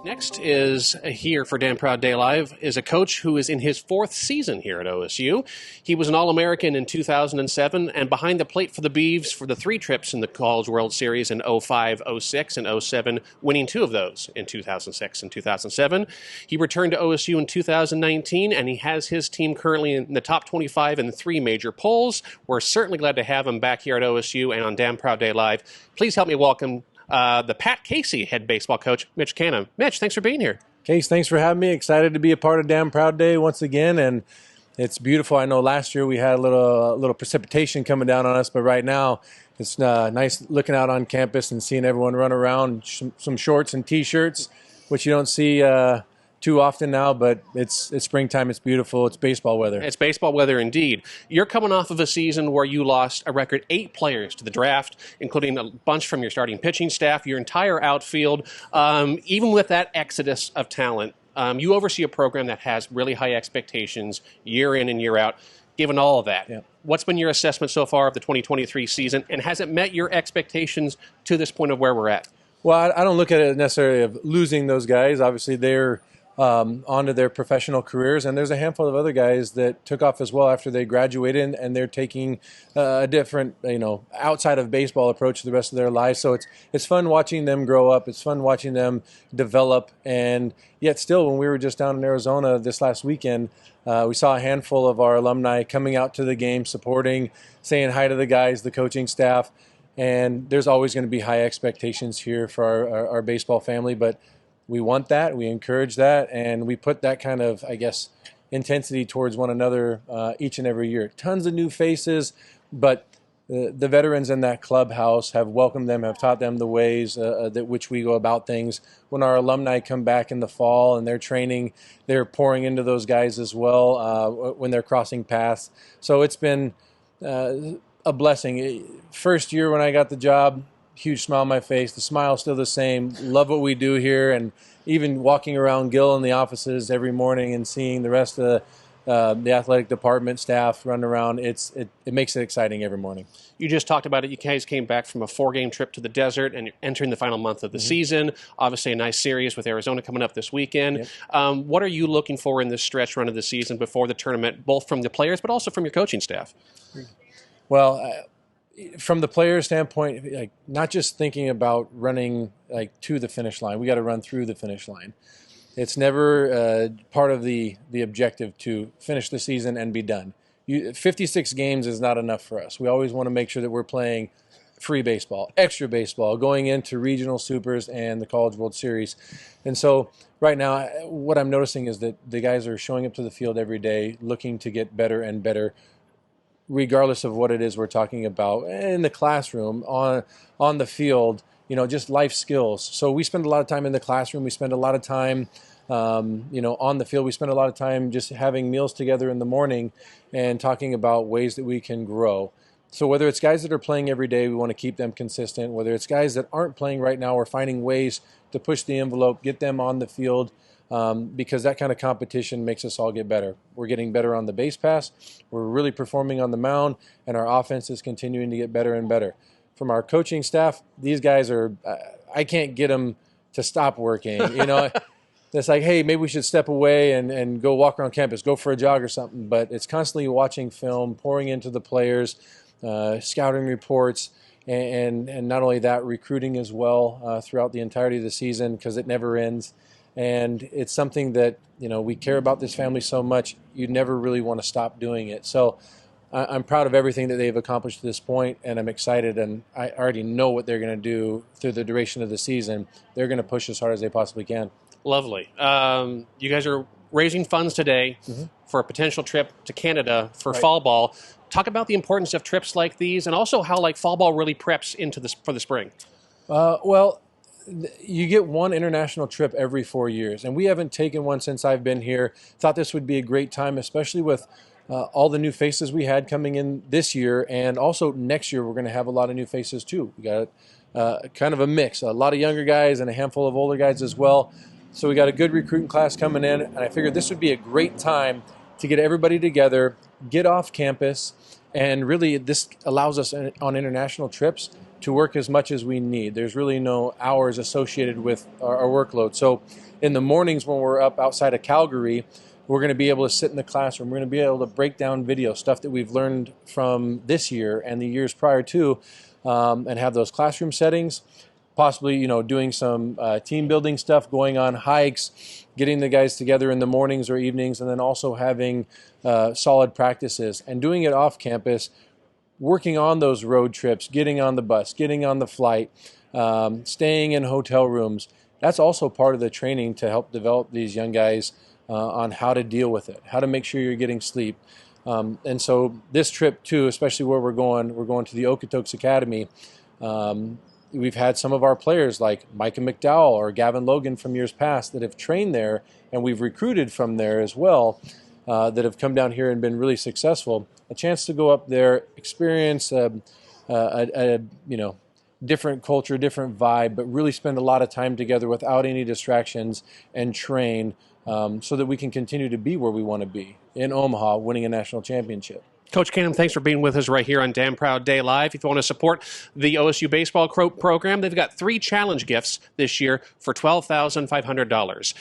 Next is here for Dan Proud Day Live is a coach who is in his fourth season here at OSU. He was an All-American in 2007 and behind the plate for the Beavs for the 3 trips in the College World Series in 05, 06, and 07, winning 2 of those in 2006 and 2007. He returned to OSU in 2019, and he has his team currently in the top 25 in 3 major polls. We're certainly glad to have him back here at OSU and on Dan Proud Day Live. Please help me welcome the Pat Casey head baseball coach, Mitch Canham. Mitch, thanks for being here. Case, thanks for having me. Excited to be a part of Damn Proud Day once again, and it's beautiful. I know last year we had a little precipitation coming down on us, but right now it's nice looking out on campus and seeing everyone run around, some shorts and T-shirts, which you don't see too often now, but it's springtime, it's beautiful, it's baseball weather. It's baseball weather indeed. You're coming off of a season where you lost a record 8 players to the draft, including a bunch from your starting pitching staff, your entire outfield. Even with that exodus of talent, you oversee a program that has really high expectations year in and year out. Given all of that, yeah. What's been your assessment so far of the 2023 season, and has it met your expectations to this point of where we're at? Well, I don't look at it necessarily of losing those guys. Obviously, they're onto their professional careers, and there's a handful of other guys that took off as well after they graduated, and they're taking a different, outside of baseball approach to the rest of their lives. So it's fun watching them grow up. It's fun watching them develop, and yet still, when we were just down in Arizona this last weekend, we saw a handful of our alumni coming out to the game, supporting, saying hi to the guys, the coaching staff, and there's always going to be high expectations here for our baseball family, but we want that, we encourage that, and we put that kind of, intensity towards one another each and every year. Tons of new faces, but the veterans in that clubhouse have welcomed them, have taught them the ways that which we go about things. When our alumni come back in the fall and they're training, they're pouring into those guys as well when they're crossing paths. So it's been a blessing. First year when I got the job, huge smile on my face. The smile's still the same. Love what we do here, and even walking around Gill in the offices every morning and seeing the rest of the athletic department staff run around, it makes it exciting every morning. You just talked about it. You guys came back from a 4-game trip to the desert and you're entering the final month of the season. Obviously, a nice series with Arizona coming up this weekend. Yep. What are you looking for in this stretch run of the season before the tournament, both from the players but also from your coaching staff? Well, from the player standpoint, not just thinking about running to the finish line. We got to run through the finish line. It's never part of the objective to finish the season and be done. 56 games is not enough for us. We always want to make sure that we're playing free baseball, extra baseball, going into regional supers and the College World Series. And so right now, what I'm noticing is that the guys are showing up to the field every day, looking to get better and better, regardless of what it is we're talking about in the classroom, on the field, just life skills. So we spend a lot of time in the classroom. We spend a lot of time, on the field. We spend a lot of time just having meals together in the morning and talking about ways that we can grow. So whether it's guys that are playing every day, we want to keep them consistent. Whether it's guys that aren't playing right now, we're finding ways to push the envelope, get them on the field, because that kind of competition makes us all get better. We're getting better on the base pass. We're really performing on the mound, and our offense is continuing to get better and better. From our coaching staff, these guys are, I can't get them to stop working. It's like, hey, maybe we should step away and go walk around campus, go for a jog or something. But it's constantly watching film, pouring into the players, scouting reports, and not only that, recruiting as well throughout the entirety of the season, because it never ends. And it's something that, we care about this family so much, you never really want to stop doing it. So I'm proud of everything that they've accomplished to this point, and I'm excited, and I already know what they're going to do through the duration of the season. They're going to push as hard as they possibly can. Lovely. You guys are raising funds today for a potential trip to Canada for fall ball. Talk about the importance of trips like these, and also how fall ball really preps for the spring. Well, you get one international trip every 4 years, and we haven't taken one since I've been here. Thought this would be a great time, especially with all the new faces we had coming in this year, and also next year we're going to have a lot of new faces too. We got kind of a mix, a lot of younger guys and a handful of older guys as well. So we got a good recruiting class coming in, and I figured this would be a great time to get everybody together, get off campus, and really this allows us on international trips to work as much as we need. There's really no hours associated with our workload. So in the mornings when we're up outside of Calgary, we're going to be able to sit in the classroom. We're going to be able to break down video, stuff that we've learned from this year and the years prior to, and have those classroom settings. Possibly, doing some team building stuff, going on hikes, getting the guys together in the mornings or evenings, and then also having solid practices and doing it off campus, working on those road trips, getting on the bus, getting on the flight, staying in hotel rooms. That's also part of the training to help develop these young guys on how to deal with it, how to make sure you're getting sleep. And so this trip too, especially where we're going to the Okotoks Academy. We've had some of our players like Micah McDowell or Gavin Logan from years past that have trained there, and we've recruited from there as well, that have come down here and been really successful. A chance to go up there, experience a different culture, different vibe, but really spend a lot of time together without any distractions and train so that we can continue to be where we want to be in Omaha, winning a national championship. Coach Canham, thanks for being with us right here on Damn Proud Day Live. If you want to support the OSU baseball program, they've got 3 challenge gifts this year for $12,500.